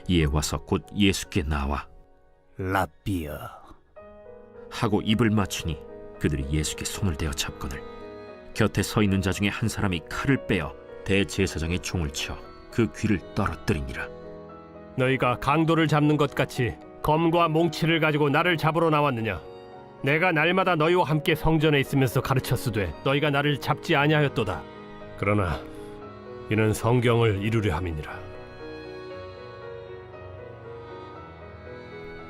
이에 와서 곧 예수께 나와 라비어. 하고 입을 맞추니 그들이 예수께 손을 대어 잡거늘 곁에 서 있는 자 중에 한 사람이 칼을 빼어 대제사장의 총을 쳐 그 귀를 떨어뜨리니라. 너희가 강도를 잡는 것 같이 검과 몽치를 가지고 나를 잡으러 나왔느냐? 내가 날마다 너희와 함께 성전에 있으면서 가르쳤으되 너희가 나를 잡지 아니하였도다. 그러나 이는 성경을 이루려 함이니라.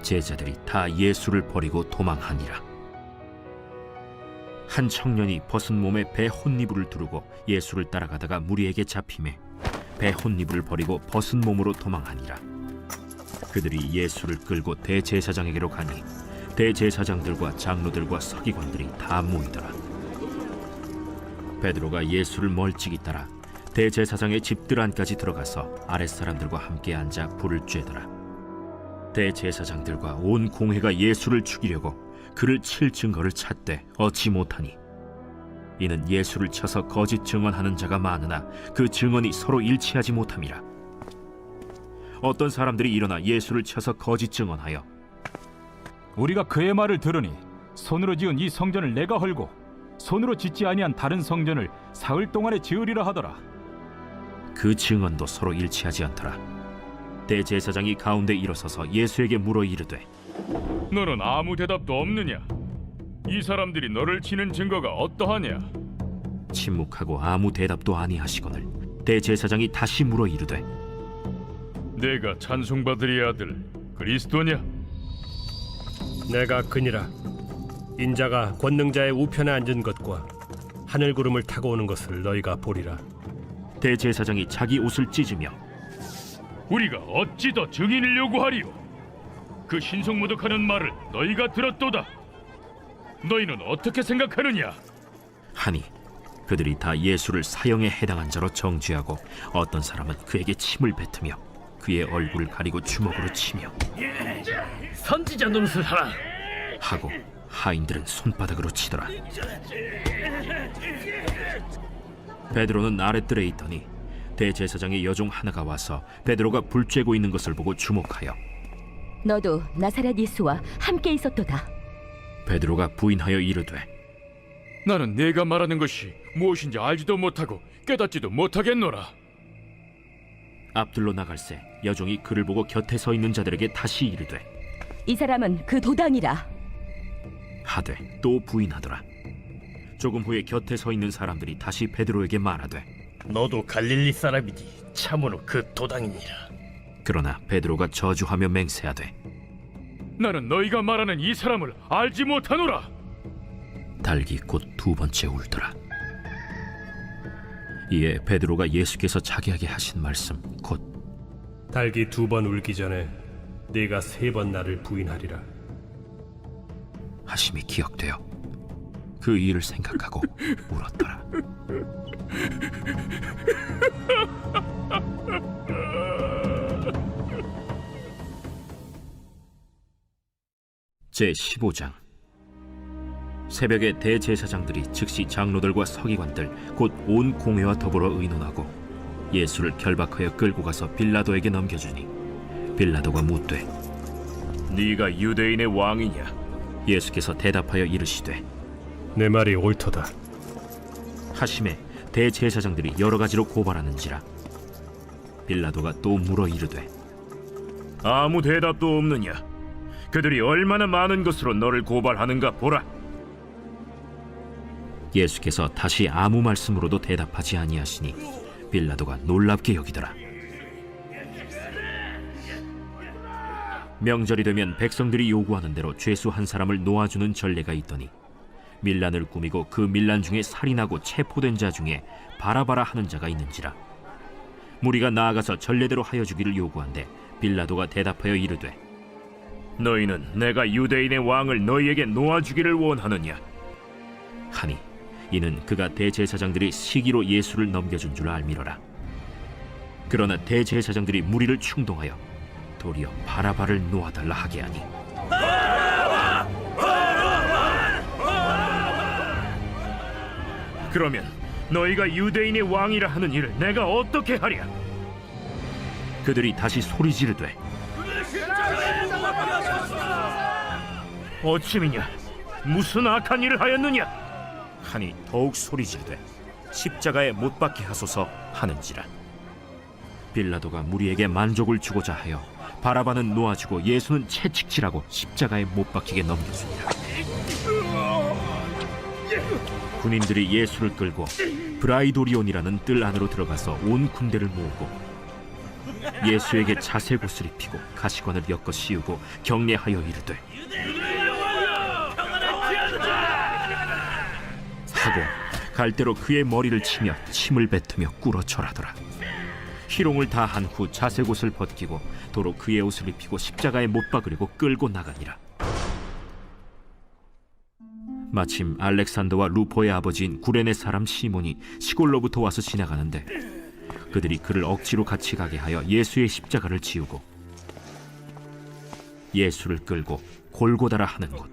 제자들이 다 예수를 버리고 도망하니라. 한 청년이 벗은 몸에 배 혼니부를 두르고 예수를 따라가다가 무리에게 잡히매 배 혼니부를 버리고 벗은 몸으로 도망하니라. 그들이 예수를 끌고 대제사장에게로 가니 대제사장들과 장로들과 서기관들이 다 모이더라. 베드로가 예수를 멀찍이 따라 대제사장의 집들 안까지 들어가서 아랫사람들과 함께 앉아 불을 쬐더라. 대제사장들과 온 공회가 예수를 죽이려고 그를 칠 증거를 찾되 얻지 못하니 이는 예수를 쳐서 거짓 증언하는 자가 많으나 그 증언이 서로 일치하지 못함이라. 어떤 사람들이 일어나 예수를 쳐서 거짓 증언하여 우리가 그의 말을 들으니 손으로 지은 이 성전을 내가 헐고 손으로 짓지 아니한 다른 성전을 사흘 동안에 지으리라 하더라. 그 증언도 서로 일치하지 않더라. 대제사장이 가운데 일어서서 예수에게 물어 이르되 너는 아무 대답도 없느냐? 이 사람들이 너를 치는 증거가 어떠하냐? 침묵하고 아무 대답도 아니하시거늘 대제사장이 다시 물어 이르되 내가 찬송받으리 아들 그리스도냐? 내가 그니라. 인자가 권능자의 우편에 앉은 것과 하늘 구름을 타고 오는 것을 너희가 보리라. 대제사장이 자기 옷을 찢으며 우리가 어찌 더 증인을 요구하리요? 그 신성모독하는 말을 너희가 들었도다. 너희는 어떻게 생각하느냐? 하니 그들이 다 예수를 사형에 해당한 자로 정죄하고 어떤 사람은 그에게 침을 뱉으며 그의 얼굴을 가리고 주먹으로 치며 선지자 노릇을 하라. 하고 하인들은 손바닥으로 치더라. 베드로는 아랫뜰에 있더니 대제사장의 여종 하나가 와서 베드로가 불 쬐고 있는 것을 보고 주목하여 너도 나사렛 예수와 함께 있었도다. 베드로가 부인하여 이르되 나는 네가 말하는 것이 무엇인지 알지도 못하고 깨닫지도 못하겠노라. 앞들로 나갈새 여종이 그를 보고 곁에 서 있는 자들에게 다시 이르되 이 사람은 그 도당이라. 하되 또 부인하더라. 조금 후에 곁에 서 있는 사람들이 다시 베드로에게 말하되 너도 갈릴리 사람이니 참으로 그 도당이니라. 그러나 베드로가 저주하며 맹세하되 나는 너희가 말하는 이 사람을 알지 못하노라. 달기 곧 두 번째 울더라. 이에 베드로가 예수께서 자기에게 하신 말씀 곧 달기 2번 울기 전에 네가 3번 나를 부인하리라. 하심이 기억되어 그 일을 생각하고 울었더라. 제15장. 새벽에 대제사장들이 즉시 장로들과 서기관들 곧 온 공회와 더불어 의논하고 예수를 결박하여 끌고 가서 빌라도에게 넘겨주니 빌라도가 묻되 네가 유대인의 왕이냐? 예수께서 대답하여 이르시되 내 말이 옳도다. 하심에 대제사장들이 여러 가지로 고발하는지라. 빌라도가 또 물어 이르되 아무 대답도 없느냐? 그들이 얼마나 많은 것으로 너를 고발하는가 보라. 예수께서 다시 아무 말씀으로도 대답하지 아니하시니 빌라도가 놀랍게 여기더라. 명절이 되면 백성들이 요구하는 대로 죄수 한 사람을 놓아주는 전례가 있더니 밀란을 꾸미고 그 밀란 중에 살인하고 체포된 자 중에 바라바라 하는 자가 있는지라. 무리가 나아가서 전례대로 하여 주기를 요구한데 빌라도가 대답하여 이르되 너희는 내가 유대인의 왕을 너희에게 놓아주기를 원하느냐? 하니 이는 그가 대제사장들이 시기로 예수를 넘겨준 줄 알미러라. 그러나 대제사장들이 무리를 충동하여 도리어 바라바를 놓아달라 하게 하니 그러면 너희가 유대인의 왕이라 하는 일을 내가 어떻게 하랴? 그들이 다시 소리 지르되 어찌미냐? 무슨 악한 일을 하였느냐? 하니 더욱 소리 지르되 십자가에 못 박게 하소서 하는지라. 빌라도가 무리에게 만족을 주고자 하여 바라바는 놓아주고 예수는 채찍질하고 십자가에 못 박히게 넘겨주니라. 군인들이 예수를 끌고 브라이도리온이라는 뜰 안으로 들어가서 온 군대를 모으고 예수에게 자색옷을 입히고 가시관을 엮어 씌우고 경례하여 이르되 하고 갈대로 그의 머리를 치며 침을 뱉으며 꿇어 절하더라. 희롱을 다 한 후 자색옷을 벗기고 도로 그의 옷을 입히고 십자가에 못 박으려고 끌고 나가니라. 마침 알렉산더와 루포의 아버지인 구레네 사람 시몬이 시골로부터 와서 지나가는데 그들이 그를 억지로 같이 가게 하여 예수의 십자가를 지우고 예수를 끌고 골고다라 하는 곳,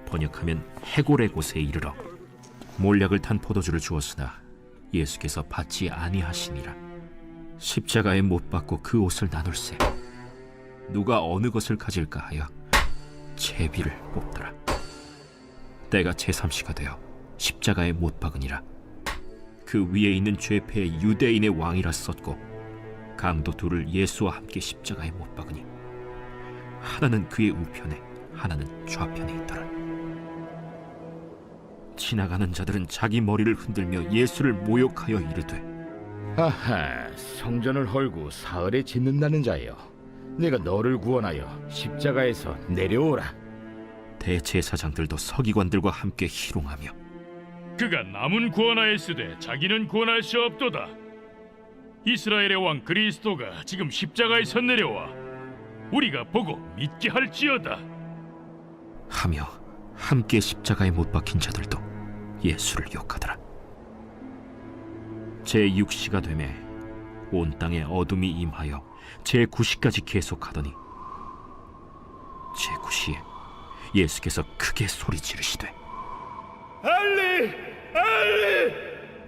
번역하면 해골의 곳에 이르러 몰약을 탄 포도주를 주었으나 예수께서 받지 아니하시니라. 십자가에 못 박고 그 옷을 나눌세 누가 어느 것을 가질까 하여 제비를 뽑더라. 때가 제3시가 되어 십자가에 못 박으니라. 그 위에 있는 죄패의 유대인의 왕이라 썼고 강도 둘을 예수와 함께 십자가에 못 박으니 하나는 그의 우편에 하나는 좌편에 있더라. 지나가는 자들은 자기 머리를 흔들며 예수를 모욕하여 이르되 아하, 성전을 헐고 사흘에 짓는다는 자여, 내가 너를 구원하여 십자가에서 내려오라. 대제사장들도 서기관들과 함께 희롱하며 그가 남은 구원하였으되 자기는 구원할 수 없도다. 이스라엘의 왕 그리스도가 지금 십자가에서 내려와 우리가 보고 믿게 할지어다 하며 함께 십자가에 못 박힌 자들도 예수를 욕하더라. 제6시가 되매 온 땅에 어둠이 임하여 제9시까지 계속하더니 제9시에 예수께서 크게 소리 지르시되 엘리, 엘리,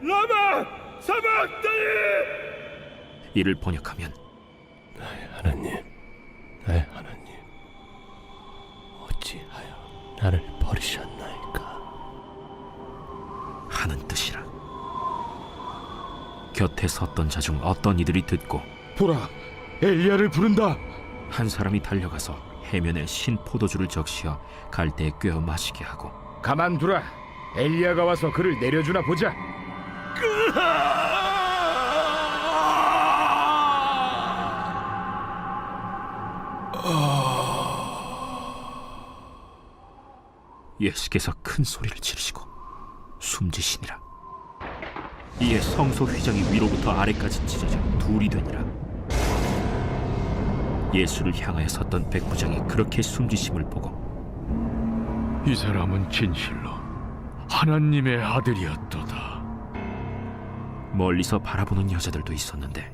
라마 사박다니. 이를 번역하면 나의 하나님, 어찌하여 나를 버리셨나이까 하는 뜻이라. 곁에 섰던 자 중 어떤 이들이 듣고 보라, 엘리야를 부른다. 한 사람이 달려가서 해면에 신 포도주를 적시어 갈대에 꿰어 마시게 하고 가만두라, 엘리야가 와서 그를 내려주나 보자. 예수께서 큰 소리를 지르시고 숨지시니라. 이에 성소 휘장이 위로부터 아래까지 찢어져 둘이 되니라. 예수를 향하여 섰던 백부장이 그렇게 숨지심을 보고 이 사람은 진실로 하나님의 아들이었도다. 멀리서 바라보는 여자들도 있었는데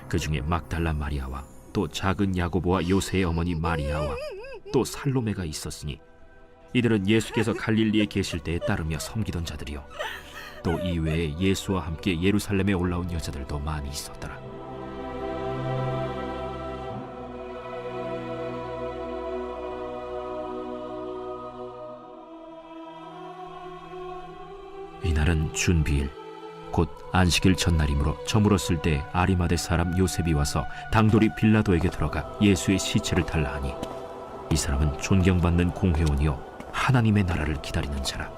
그 중에 막달라 마리아와 또 작은 야고보와 요새의 어머니 마리아와 또 살로메가 있었으니 이들은 예수께서 갈릴리에 계실 때에 따르며 섬기던 자들이요 또 이외에 예수와 함께 예루살렘에 올라온 여자들도 많이 있었더라. 이날은 준비일 곧 안식일 전날이므로 저물었을 때 아리마대 사람 요셉이 와서 당돌이 빌라도에게 들어가 예수의 시체를 달라 하니 이 사람은 존경받는 공회원이요 하나님의 나라를 기다리는 자라.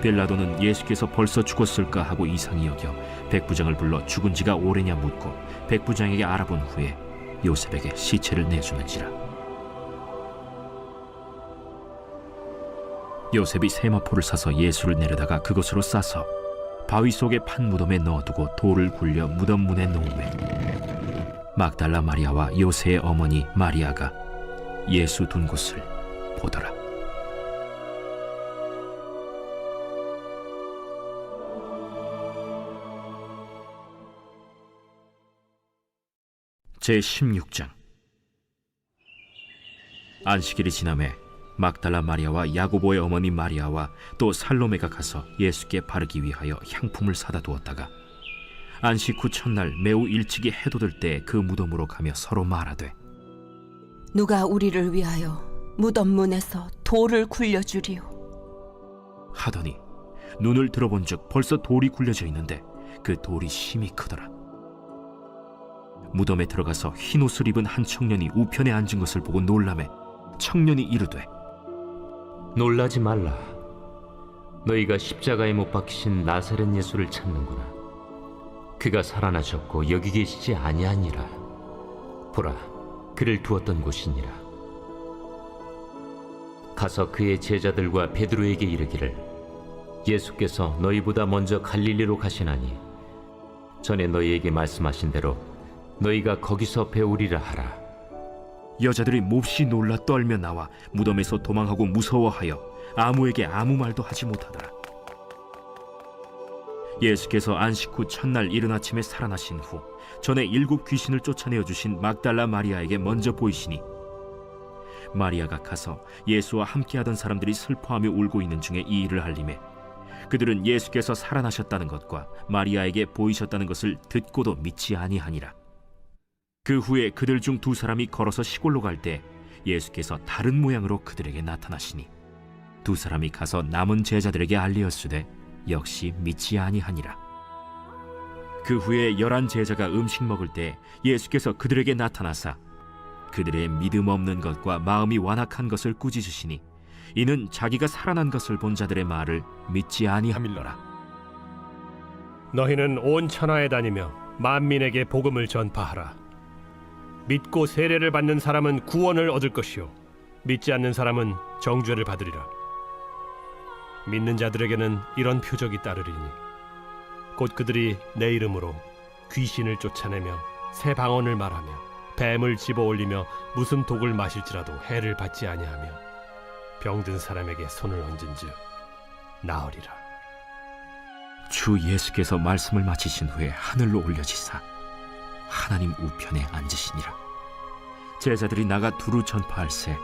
빌라도는 예수께서 벌써 죽었을까 하고 이상히 여겨 백부장을 불러 죽은 지가 오래냐 묻고 백부장에게 알아본 후에 요셉에게 시체를 내주는지라. 요셉이 세마포를 사서 예수를 내려다가 그것으로 싸서 바위 속에 판 무덤에 넣어두고 돌을 굴려 무덤 문에 놓으매 막달라 마리아와 요새의 어머니 마리아가 예수 둔 곳을 보더라. 제16장. 안식일이 지남에 막달라 마리아와 야고보의 어머니 마리아와 또 살로메가 가서 예수께 바르기 위하여 향품을 사다 두었다가 안식 후 첫날 매우 일찍이 해돋을 때 그 무덤으로 가며 서로 말하되 누가 우리를 위하여 무덤 문에서 돌을 굴려주리요. 하더니 눈을 들어본즉 벌써 돌이 굴려져 있는데 그 돌이 심히 크더라. 무덤에 들어가서 흰 옷을 입은 한 청년이 우편에 앉은 것을 보고 놀라매 청년이 이르되 놀라지 말라. 너희가 십자가에 못 박히신 나사렛 예수를 찾는구나. 그가 살아나셨고 여기 계시지 아니하니라. 보라, 그를 두었던 곳이니라. 가서 그의 제자들과 베드로에게 이르기를 예수께서 너희보다 먼저 갈릴리로 가시나니 전에 너희에게 말씀하신 대로 너희가 거기서 배우리라 하라. 여자들이 몹시 놀라 떨며 나와 무덤에서 도망하고 무서워하여 아무에게 아무 말도 하지 못하더라. 예수께서 안식 후 첫날 이른 아침에 살아나신 후 전에 7 귀신을 쫓아내어 주신 막달라 마리아에게 먼저 보이시니 마리아가 가서 예수와 함께하던 사람들이 슬퍼하며 울고 있는 중에 이 일을 알림해 그들은 예수께서 살아나셨다는 것과 마리아에게 보이셨다는 것을 듣고도 믿지 아니하니라. 그 후에 그들 중 2 사람이 걸어서 시골로 갈 때 예수께서 다른 모양으로 그들에게 나타나시니 2 사람이 가서 남은 제자들에게 알리었으되 역시 믿지 아니하니라. 그 후에 11 제자가 음식 먹을 때 예수께서 그들에게 나타나사 그들의 믿음 없는 것과 마음이 완악한 것을 꾸짖으시니 이는 자기가 살아난 것을 본 자들의 말을 믿지 아니함일러라. 너희는 온 천하에 다니며 만민에게 복음을 전파하라. 믿고 세례를 받는 사람은 구원을 얻을 것이요 믿지 않는 사람은 정죄를 받으리라. 믿는 자들에게는 이런 표적이 따르리니 곧 그들이 내 이름으로 귀신을 쫓아내며 새 방언을 말하며 뱀을 집어올리며 무슨 독을 마실지라도 해를 받지 아니하며 병든 사람에게 손을 얹은즉 나으리라. 주 예수께서 말씀을 마치신 후에 하늘로 올려지사 하나님 우편에 앉으시니라. 제자들이 나가 두루 전파할새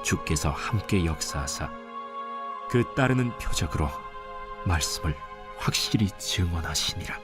주께서 함께 역사하사 그 따르는 표적으로 말씀을 확실히 증언하시니라.